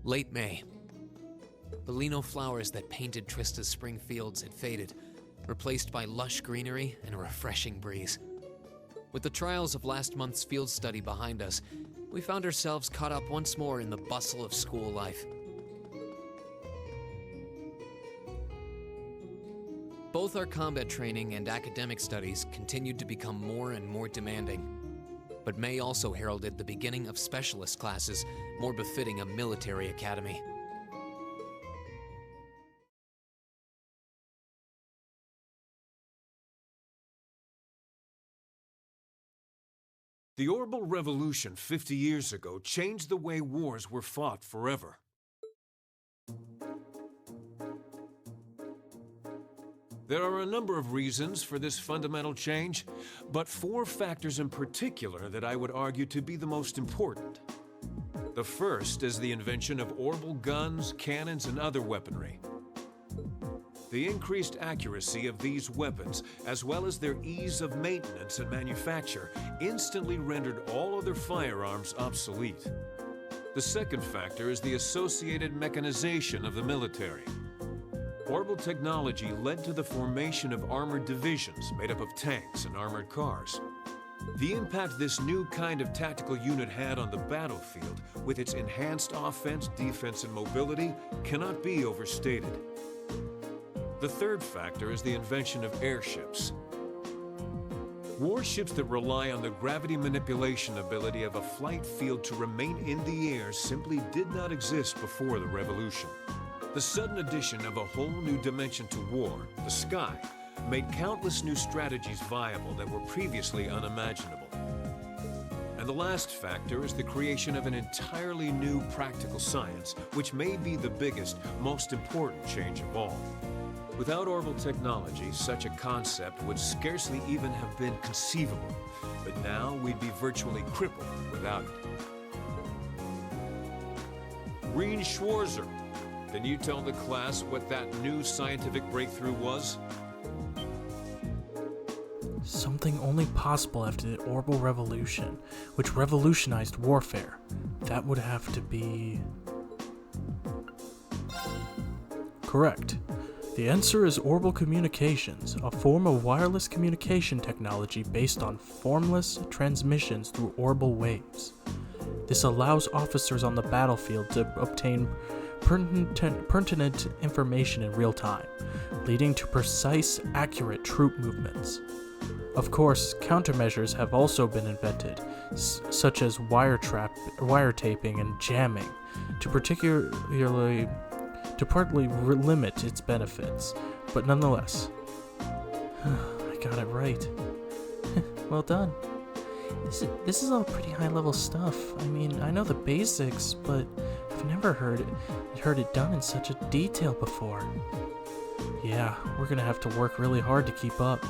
Late May. The lino flowers that painted Trista's spring fields had faded, replaced by lush greenery and a refreshing breeze. With the trials of last month's field study behind us, we found ourselves caught up once more in the bustle of school life. Both our combat training and academic studies continued to become more and more demanding. But May also heralded the beginning of specialist classes, more befitting a military academy. The Orbital Revolution 50 years ago changed the way wars were fought forever. There are a number of reasons for this fundamental change, but 4 factors in particular that I would argue to be the most important. The first is the invention of orbital guns, cannons, and other weaponry. The increased accuracy of these weapons, as well as their ease of maintenance and manufacture, instantly rendered all other firearms obsolete. The second factor is the associated mechanization of the military. Orbital technology led to the formation of armored divisions made up of tanks and armored cars. The impact this new kind of tactical unit had on the battlefield, with its enhanced offense, defense, and mobility, cannot be overstated. The third factor is the invention of airships. Warships that rely on the gravity manipulation ability of a flight field to remain in the air simply did not exist before the revolution. The sudden addition of a whole new dimension to war, the sky, made countless new strategies viable that were previously unimaginable. And the last factor is the creation of an entirely new practical science, which may be the biggest, most important change of all. Without orbital technology, such a concept would scarcely even have been conceivable, but now we'd be virtually crippled without it. Rean, can you tell the class what that new scientific breakthrough was? Something only possible after the Orbital Revolution, which revolutionized warfare. That would have to be... Correct. The answer is orbital communications, a form of wireless communication technology based on formless transmissions through orbital waves. This allows officers on the battlefield to obtain pertinent information in real time, leading to precise, accurate troop movements. Of course, countermeasures have also been invented, such as wiretaping and jamming, to partly limit its benefits, but nonetheless. I got it right. Well done. This is all pretty high-level stuff. I mean, I know the basics, but I've never heard it done in such a detail before. Yeah, we're gonna have to work really hard to keep up.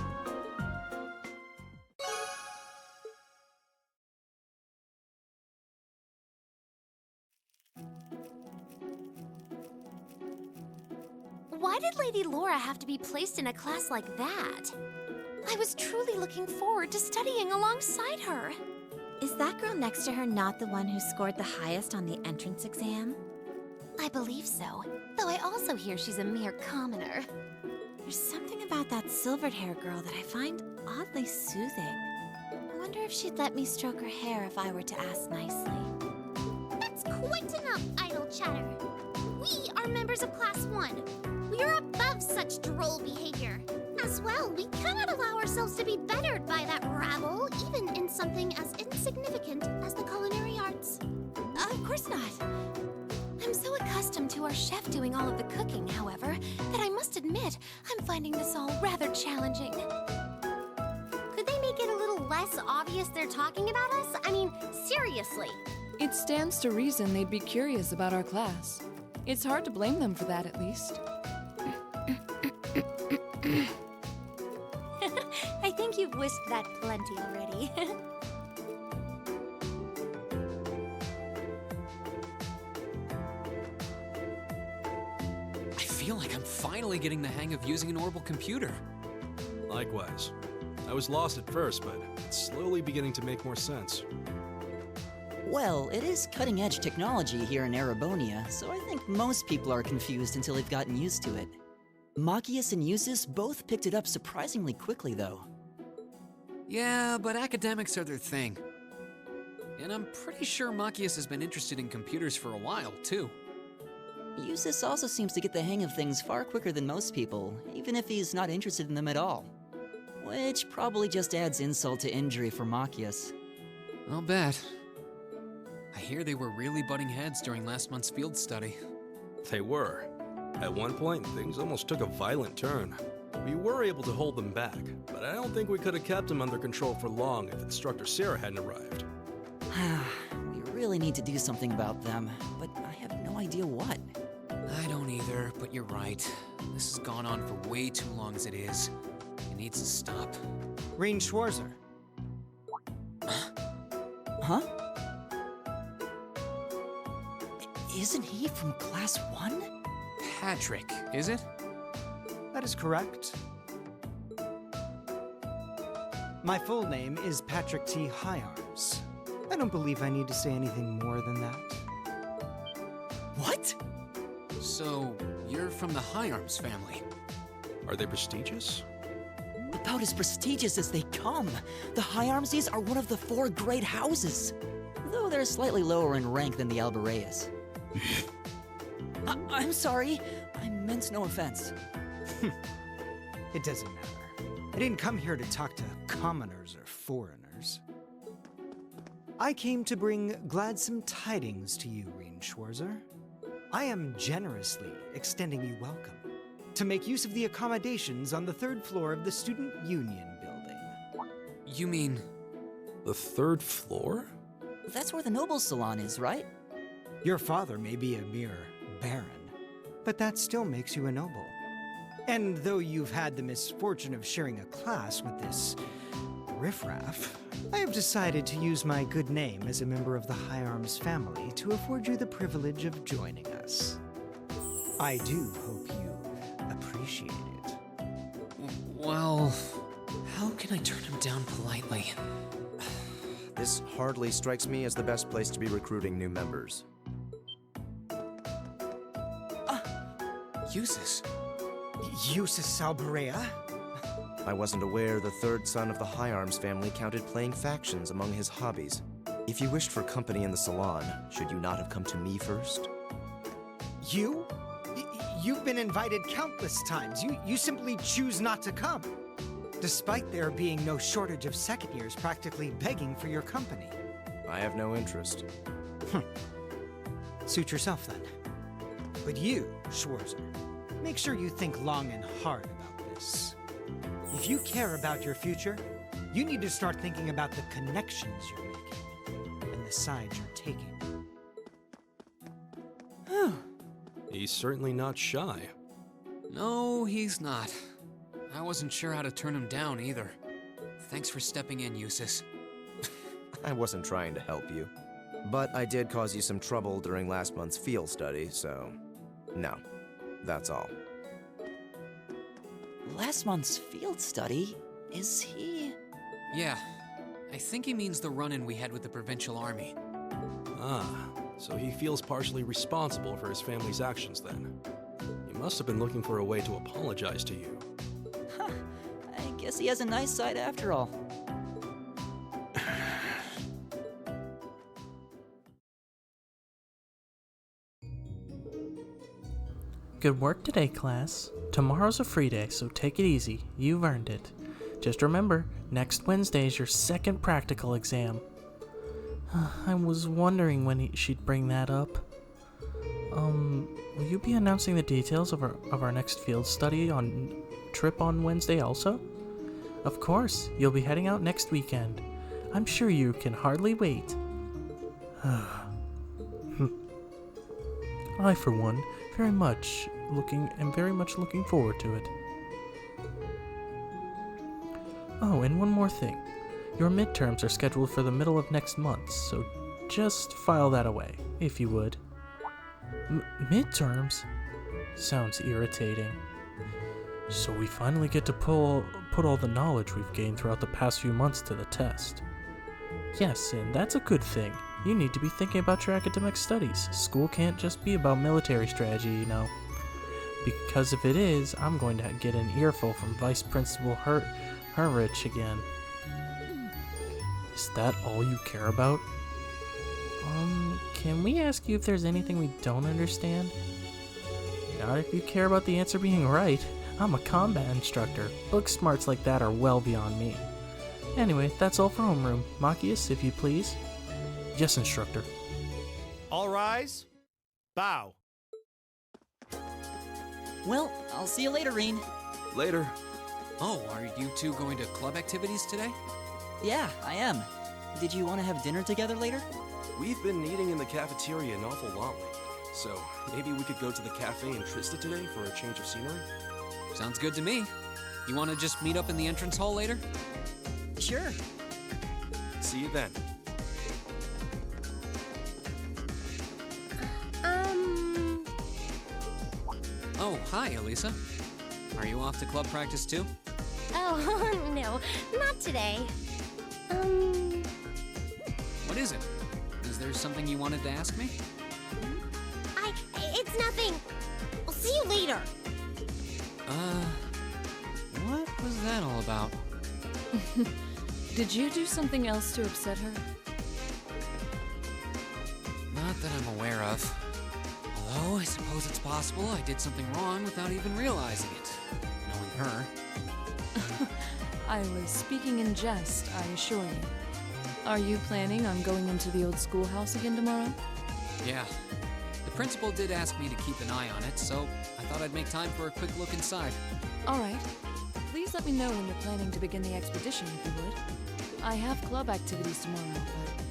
Why did Lady Laura have to be placed in a class like that? I was truly looking forward to studying alongside her. Is that girl next to her not the one who scored the highest on the entrance exam? I believe so, though I also hear she's a mere commoner. There's something about that silvered-haired girl that I find oddly soothing. I wonder if she'd let me stroke her hair if I were to ask nicely. That's quite enough idle chatter. We are members of Class 1. We are above such droll behavior. As well, we cannot allow ourselves to be bettered by that rabble, even in something as insignificant as the culinary arts. Of course not. I'm so accustomed to our chef doing all of the cooking, however, that I must admit I'm finding this all rather challenging. Could they make it a little less obvious they're talking about us? I mean, seriously. It stands to reason they'd be curious about our class. It's hard to blame them for that, at least. I think you've whisked that plenty already. I feel like I'm finally getting the hang of using an orbital computer. Likewise. I was lost at first, but it's slowly beginning to make more sense. Well, it is cutting-edge technology here in Erebonia, so I think most people are confused until they've gotten used to it. Machias and Usus both picked it up surprisingly quickly, though. Yeah, but academics are their thing. And I'm pretty sure Machias has been interested in computers for a while, too. Usus also seems to get the hang of things far quicker than most people, even if he's not interested in them at all. Which probably just adds insult to injury for Machias. I'll bet. I hear they were really butting heads during last month's field study. They were. At one point, things almost took a violent turn. We were able to hold them back, but I don't think we could have kept them under control for long if Instructor Sarah hadn't arrived. We really need to do something about them, but I have no idea what. I don't either, but you're right. This has gone on for way too long as it is. It needs to stop. Rean Schwarzer. Huh? Isn't he from Class 1? Patrick, is it? That is correct. My full name is Patrick T. Higharms. I don't believe I need to say anything more than that. What? So, you're from the Higharms family? Are they prestigious? About as prestigious as they come. The Higharmses are one of the 4 great houses, though they're slightly lower in rank than the Albareas. I'm sorry. I meant no offense. It doesn't matter. I didn't come here to talk to commoners or foreigners. I came to bring gladsome tidings to you, Rean Schwarzer. I am generously extending you welcome to make use of the accommodations on the 3rd floor of the Student Union building. You mean... The 3rd floor? That's where the Nobles Salon is, right? Your father may be a mere baron, but that still makes you a noble. And though you've had the misfortune of sharing a class with this riffraff, I have decided to use my good name as a member of the Higharms family to afford you the privilege of joining us. I do hope you appreciate it. Well, how can I turn him down politely? This hardly strikes me as the best place to be recruiting new members. Usus. Usus Albarea? I wasn't aware the 3rd son of the Higharms family counted playing factions among his hobbies. If you wished for company in the salon, should you not have come to me first? You? You've been invited countless times. You simply choose not to come, despite there being no shortage of second years practically begging for your company. I have no interest. Suit yourself then. But you, Schwarzer, make sure you think long and hard about this. If you care about your future, you need to start thinking about the connections you're making and the sides you're taking. He's certainly not shy. No, he's not. I wasn't sure how to turn him down either. Thanks for stepping in, Usus. I wasn't trying to help you. But I did cause you some trouble during last month's field study, so... no. That's all. Last month's field study? Is he... Yeah. I think he means the run-in we had with the provincial army. So he feels partially responsible for his family's actions then. He must have been looking for a way to apologize to you. I guess he has a nice side after all. Good work today, class. Tomorrow's a free day, so take it easy. You've earned it. Just remember, next Wednesday is your 2nd practical exam. I was wondering when she'd bring that up. Will you be announcing the details of our next field study trip on Wednesday also? Of course, you'll be heading out next weekend. I'm sure you can hardly wait. I, for one, very much looking forward to it. Oh, and one more thing. Your midterms are scheduled for the middle of next month, so just file that away, if you would. Midterms? Sounds irritating. So we finally get to put all the knowledge we've gained throughout the past few months to the test. Yes, and that's a good thing. You need to be thinking about your academic studies. School can't just be about military strategy, you know. Because if it is, I'm going to get an earful from Vice Principal Hurrich again. Is that all you care about? Can we ask you if there's anything we don't understand? Not if you care about the answer being right. I'm a combat instructor. Book smarts like that are well beyond me. Anyway, that's all for homeroom. Machias, if you please. Yes, instructor. All rise. Bow. Well, I'll see you later, Rean. Later. Oh, are you two going to club activities today? Yeah, I am. Did you want to have dinner together later? We've been eating in the cafeteria an awful lot lately, so maybe we could go to the cafe in Trista today for a change of scenery? Sounds good to me. You want to just meet up in the entrance hall later? Sure. See you then. Oh, hi, Elisa. Are you off to club practice too? Oh, no, not today. What is it? Is there something you wanted to ask me? It's nothing. I'll see you later. What was that all about? Did you do something else to upset her? Not that I'm aware of. Although, I suppose it's possible I did something wrong without even realizing it. Knowing her. I was speaking in jest, I assure you. Are you planning on going into the old schoolhouse again tomorrow? Yeah. The principal did ask me to keep an eye on it, so I thought I'd make time for a quick look inside. All right. Please let me know when you're planning to begin the expedition, if you would. I have club activities tomorrow,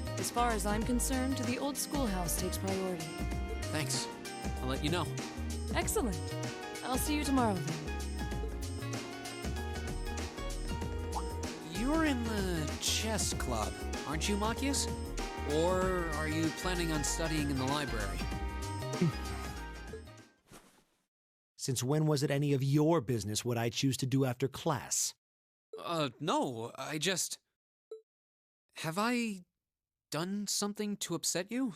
but as far as I'm concerned, the old schoolhouse takes priority. Thanks. I'll let you know. Excellent. I'll see you tomorrow then. You're in the chess club, aren't you, Machias? Or are you planning on studying in the library? Since when was it any of your business what I choose to do after class? No, I just... Have I done something to upset you?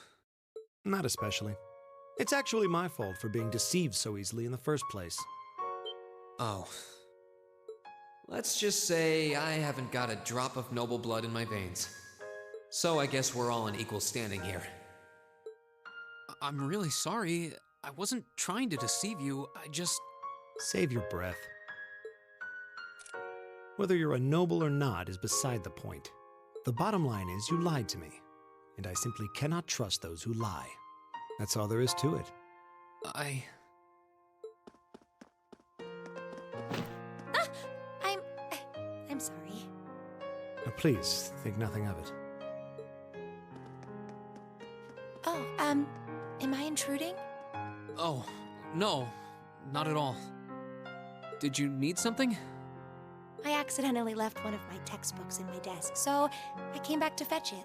Not especially. It's actually my fault for being deceived so easily in the first place. Oh. Let's just say I haven't got a drop of noble blood in my veins. So I guess we're all in equal standing here. I'm really sorry. I wasn't trying to deceive you. I just... Save your breath. Whether you're a noble or not is beside the point. The bottom line is you lied to me, and I simply cannot trust those who lie. That's all there is to it. I'm sorry. Now please, think nothing of it. Oh, am I intruding? Oh, no. Not at all. Did you need something? I accidentally left one of my textbooks in my desk, so I came back to fetch it.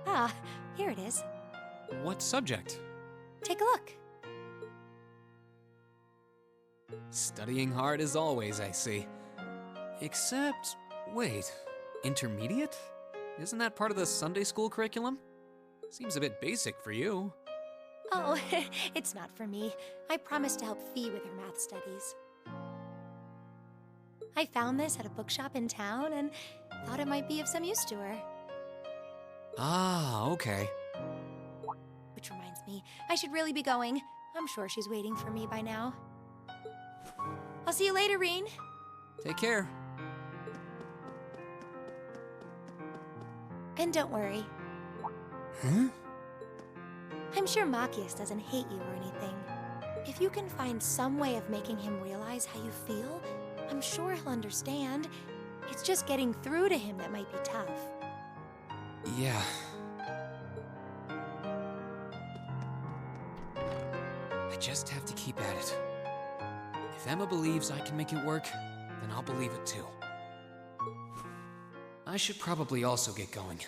Ah, here it is. What subject? Take a look. Studying hard as always, I see. Except, wait, intermediate? Isn't that part of the Sunday school curriculum? Seems a bit basic for you. Oh, it's not for me. I promised to help Fee with her math studies. I found this at a bookshop in town and thought it might be of some use to her. Ah, okay. Which reminds me, I should really be going. I'm sure she's waiting for me by now. I'll see you later, Rean. Take care. And don't worry. Huh? I'm sure Machias doesn't hate you or anything. If you can find some way of making him realize how you feel, I'm sure he'll understand. It's just getting through to him that might be tough. Yeah. I just have to keep at it. If Emma believes I can make it work, then I'll believe it too. I should probably also get going.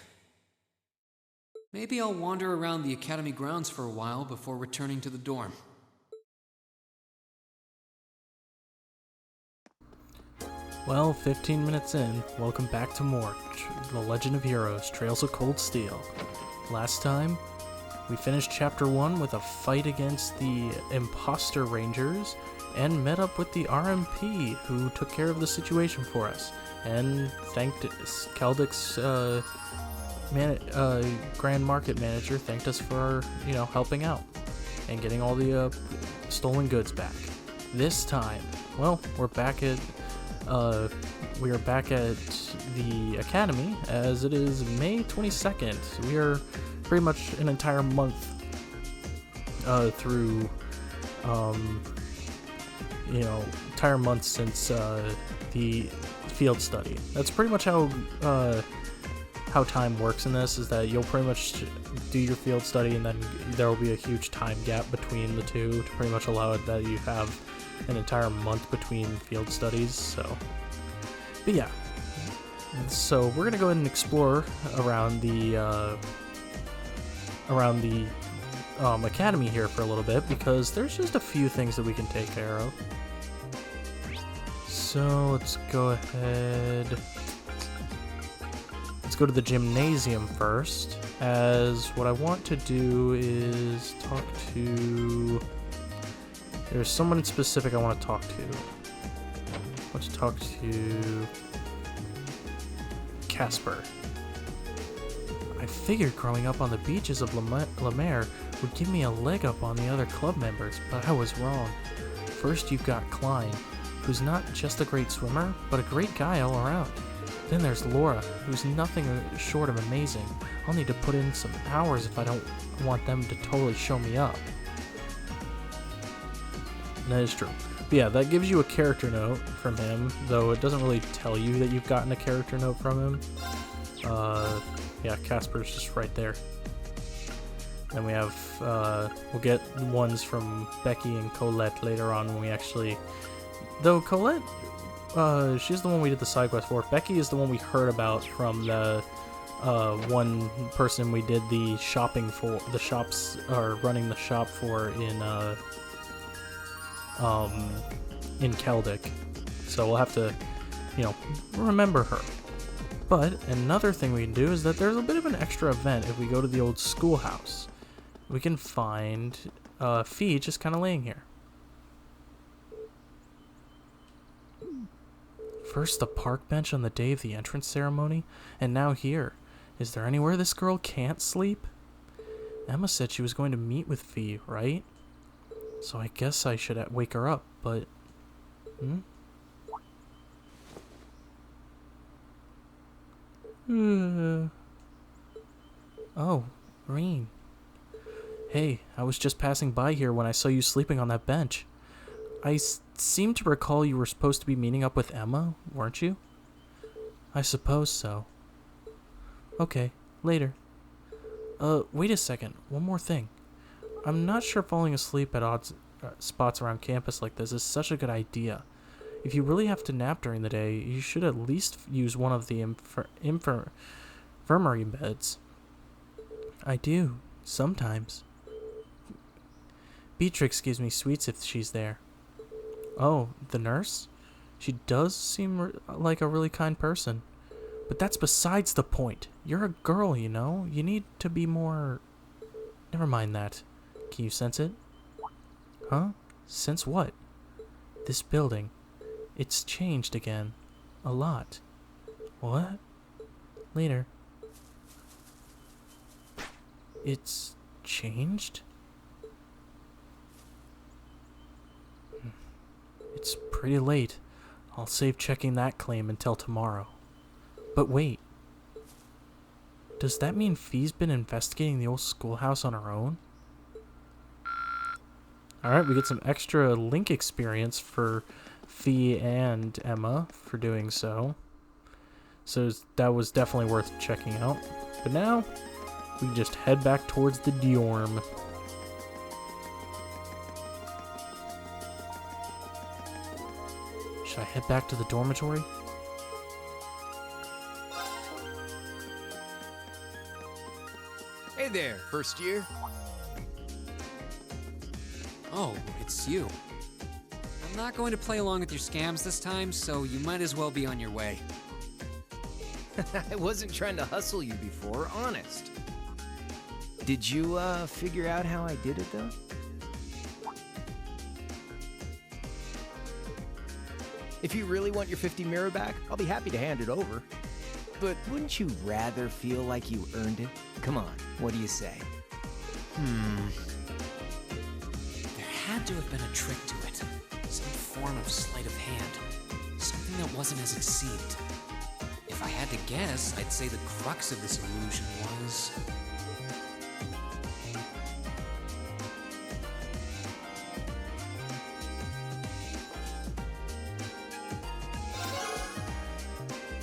Maybe I'll wander around the academy grounds for a while before returning to the dorm. Well, 15 minutes in, welcome back to more The Legend of Heroes, Trails of Cold Steel. Last time, we finished Chapter 1 with a fight against the Imposter Rangers, and met up with the RMP, who took care of the situation for us, and thanked Kaldek's Grand Market Manager thanked us for, helping out, and getting all the stolen goods back. This time, well, we are back at the Academy, as it is May 22nd. We are pretty much an entire month through, entire month since the field study. That's pretty much how time works in this, is that you'll pretty much do your field study, and then there will be a huge time gap between the two to pretty much allow it that you have an entire month between field studies. But yeah, so we're gonna go ahead and explore around the academy here for a little bit, because there's just a few things that we can take care of. So let's go ahead. Let's go to the gymnasium first, as what I want to do is talk to... There's someone specific I want to talk to. Let's talk to Casper. I figured growing up on the beaches of Lemaire would give me a leg up on the other club members, but I was wrong. First you've got Klein, who's not just a great swimmer, but a great guy all around. Then there's Laura, who's nothing short of amazing. I'll need to put in some hours if I don't want them to totally show me up. That is true. But yeah, that gives you a character note from him, though it doesn't really tell you that you've gotten a character note from him. Yeah, Casper's just right there. Then we have, we'll get ones from Becky and Colette later on when we actually... Though Colette, she's the one we did the side quest for. Becky is the one we heard about from the one person we did the shopping for, the shops, or running the shop for in Kaldek. So we'll have to, remember her. But another thing we can do is that there's a bit of an extra event if we go to the old schoolhouse. We can find Fee just kind of laying here. First the park bench on the day of the entrance ceremony, and now here. Is there anywhere this girl can't sleep? Emma said she was going to meet with Fee, right? So I guess I should wake her up, but... Oh, Rean. Hey, I was just passing by here when I saw you sleeping on that bench. I seem to recall you were supposed to be meeting up with Emma, weren't you? I suppose so. Okay, later. Wait a second, one more thing. I'm not sure falling asleep at odd spots around campus like this is such a good idea. If you really have to nap during the day, you should at least use one of the infirmary beds. I do, sometimes. Beatrix gives me sweets if she's there. Oh, the nurse? She does seem like a really kind person. But that's besides the point. You're a girl, you know? You need to be more... Never mind that. Can you sense it? Huh? Sense what? This building. It's changed again. A lot. What? Later. It's changed? It's pretty late. I'll save checking that claim until tomorrow. But wait. Does that mean Fee's been investigating the old schoolhouse on her own? Alright, we get some extra Link experience for Fee and Emma for doing so. So that was definitely worth checking out. But now, we can just head back towards the dorm. Should I head back to the dormitory? Hey there, first year. Oh, it's you. I'm not going to play along with your scams this time, so you might as well be on your way. I wasn't trying to hustle you before, honest. Did you, figure out how I did it, though? If you really want your 50 mirror back, I'll be happy to hand it over. But wouldn't you rather feel like you earned it? Come on, what do you say? There had to have been a trick to it. Some form of sleight of hand. Something that wasn't as it seemed. If I had to guess, I'd say the crux of this illusion was...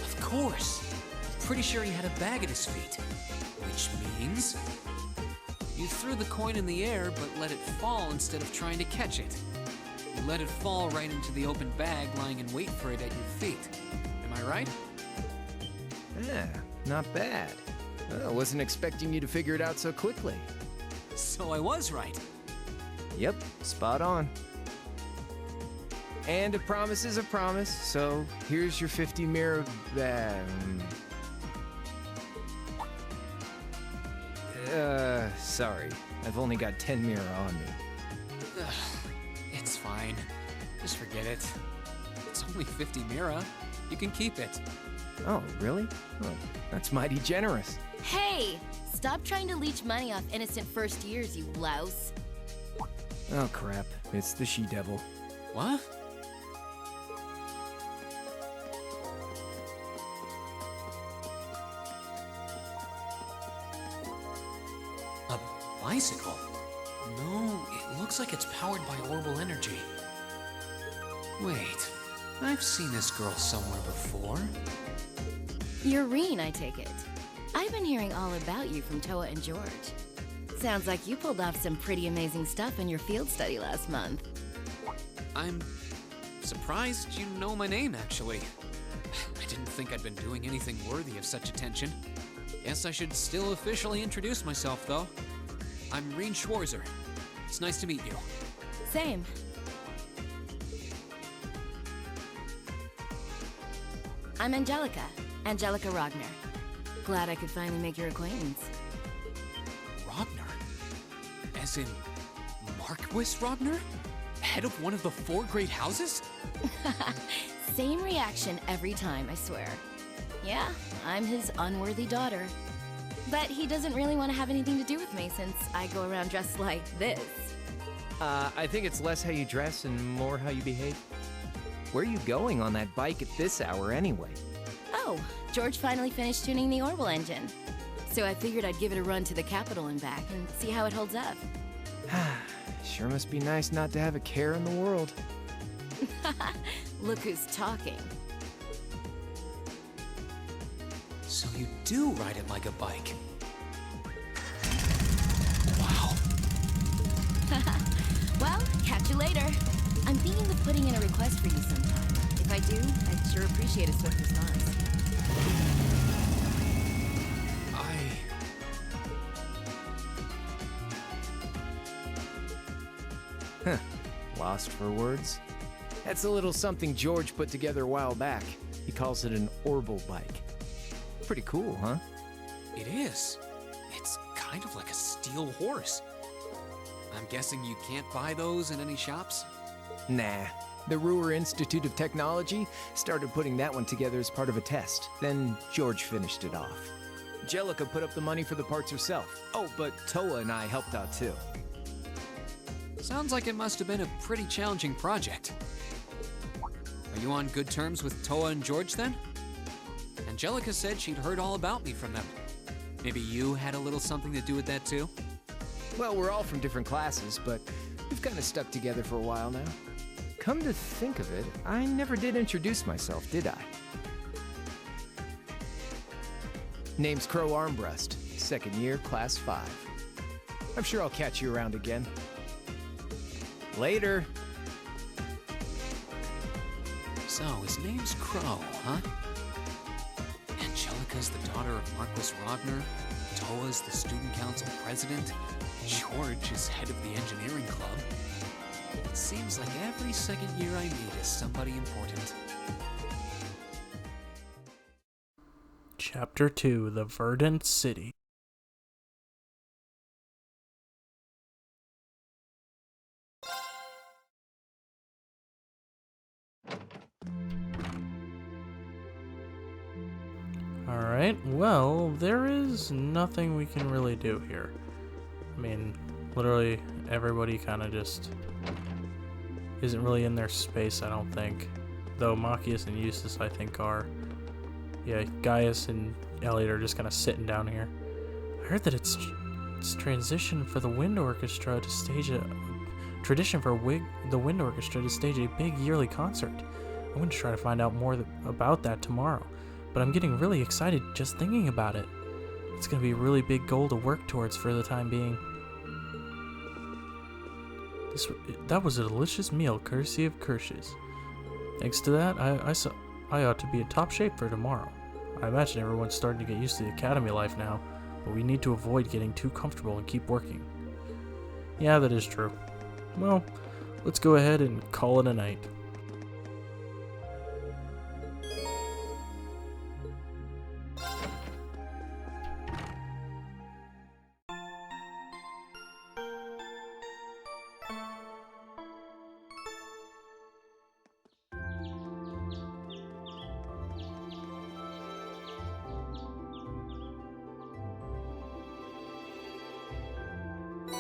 Of course! I'm pretty sure he had a bag at his feet. Which means... you threw the coin in the air, but let it fall instead of trying to catch it. You let it fall right into the open bag, lying in wait for it at your feet. Am I right? Yeah, not bad. I wasn't expecting you to figure it out so quickly. So I was right. Yep, spot on. And a promise is a promise, so here's your 50 mirror sorry. I've only got 10 mirror on me. Ugh, it's fine. Just forget it. It's only 50 Mira. You can keep it. Oh, really? Oh, that's mighty generous. Hey! Stop trying to leech money off innocent first years, you louse. Oh, crap. It's the she-devil. What? A bicycle? No, it looks like it's powered by orbital energy. Wait, I've seen this girl somewhere before. You're Rean, I take it. I've been hearing all about you from Toa and George. Sounds like you pulled off some pretty amazing stuff in your field study last month. I'm surprised you know my name, actually. I didn't think I'd been doing anything worthy of such attention. Guess I should still officially introduce myself, though. I'm Rean Schwarzer. It's nice to meet you. Same. I'm Angelica Ragnar. Glad I could finally make your acquaintance. Ragnar? As in Marquis Ragnar? Head of one of the 4 great houses? Same reaction every time, I swear. Yeah, I'm his unworthy daughter. But he doesn't really want to have anything to do with me since I go around dressed like this. I think it's less how you dress and more how you behave. Where are you going on that bike at this hour anyway? Oh, George finally finished tuning the Orbital engine. So I figured I'd give it a run to the capital and back and see how it holds up. Sure must be nice not to have a care in the world. Look who's talking. So you do ride it like a bike. Wow. Well, catch you later. I'm thinking of putting in a request for you sometime. If I do, I'd sure appreciate a swift response. Lost for words? That's a little something George put together a while back. He calls it an Orbital bike. Pretty cool, huh? It is. It's kind of like a steel horse. I'm guessing you can't buy those in any shops? Nah. The Ruhr Institute of Technology started putting that one together as part of a test. Then George finished it off. Angelica put up the money for the parts herself. Oh, but Toa and I helped out too. Sounds like it must have been a pretty challenging project. Are you on good terms with Toa and George then? Angelica said she'd heard all about me from them. Maybe you had a little something to do with that too? Well, we're all from different classes, but we've kind of stuck together for a while now. Come to think of it, I never did introduce myself, did I? Name's Crow Armbrust, 2nd year, class 5. I'm sure I'll catch you around again. Later. So, his name's Crow, huh? Angelica's the daughter of Marquis Ragnar, Toa's the student council president, George is head of the engineering club. It seems like every second year I meet is somebody important. Chapter 2, The Verdant City. Alright, well, there is nothing we can really do here. I mean, literally everybody kind of just isn't really in their space, I don't think. Though Machias and Eustace, I think, are. Yeah, Gaius and Elliot are just kind of sitting down here. I heard that it's transition for the wind orchestra to stage a tradition for the wind orchestra to stage a big yearly concert. I'm going to try to find out more about that tomorrow, but I'm getting really excited just thinking about it. It's going to be a really big goal to work towards for the time being. That was a delicious meal, courtesy of Kirsch's. Thanks to that, I ought to be in top shape for tomorrow. I imagine everyone's starting to get used to the academy life now, but we need to avoid getting too comfortable and keep working. Yeah, that is true. Well, let's go ahead and call it a night.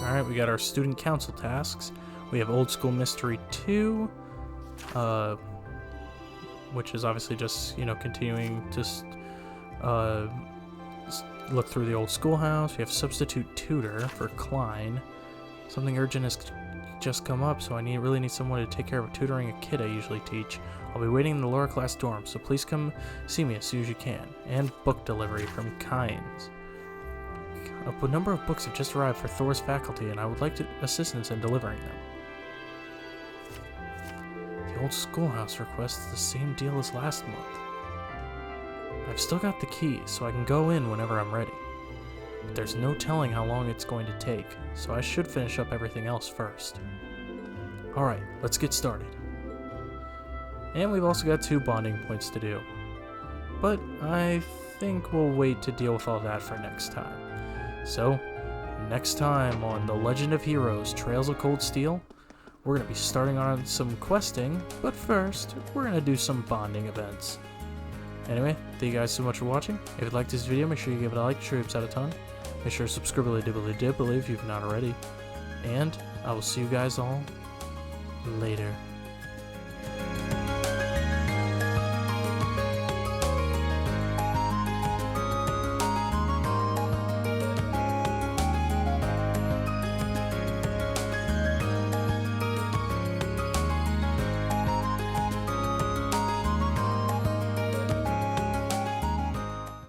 Alright, we got our student council tasks. We have Old School Mystery 2, which is obviously just, continuing to look through the old schoolhouse. We have Substitute Tutor for Klein. Something urgent has just come up, so I really need someone to take care of tutoring a kid I usually teach. I'll be waiting in the lower class dorm, so please come see me as soon as you can. And book delivery from Kynes. A number of books have just arrived for Thor's faculty, and I would like assistance in delivering them. The old schoolhouse requests the same deal as last month. I've still got the key, so I can go in whenever I'm ready. But there's no telling how long it's going to take, so I should finish up everything else first. Alright, let's get started. And we've also got 2 bonding points to do. But I think we'll wait to deal with all that for next time. So, next time on The Legend of Heroes Trails of Cold Steel, we're going to be starting on some questing, but first, we're going to do some bonding events. Anyway, thank you guys so much for watching. If you liked this video, make sure you give it a like, troops out a ton. Make sure to subscribe if you've not already. And I will see you guys all later.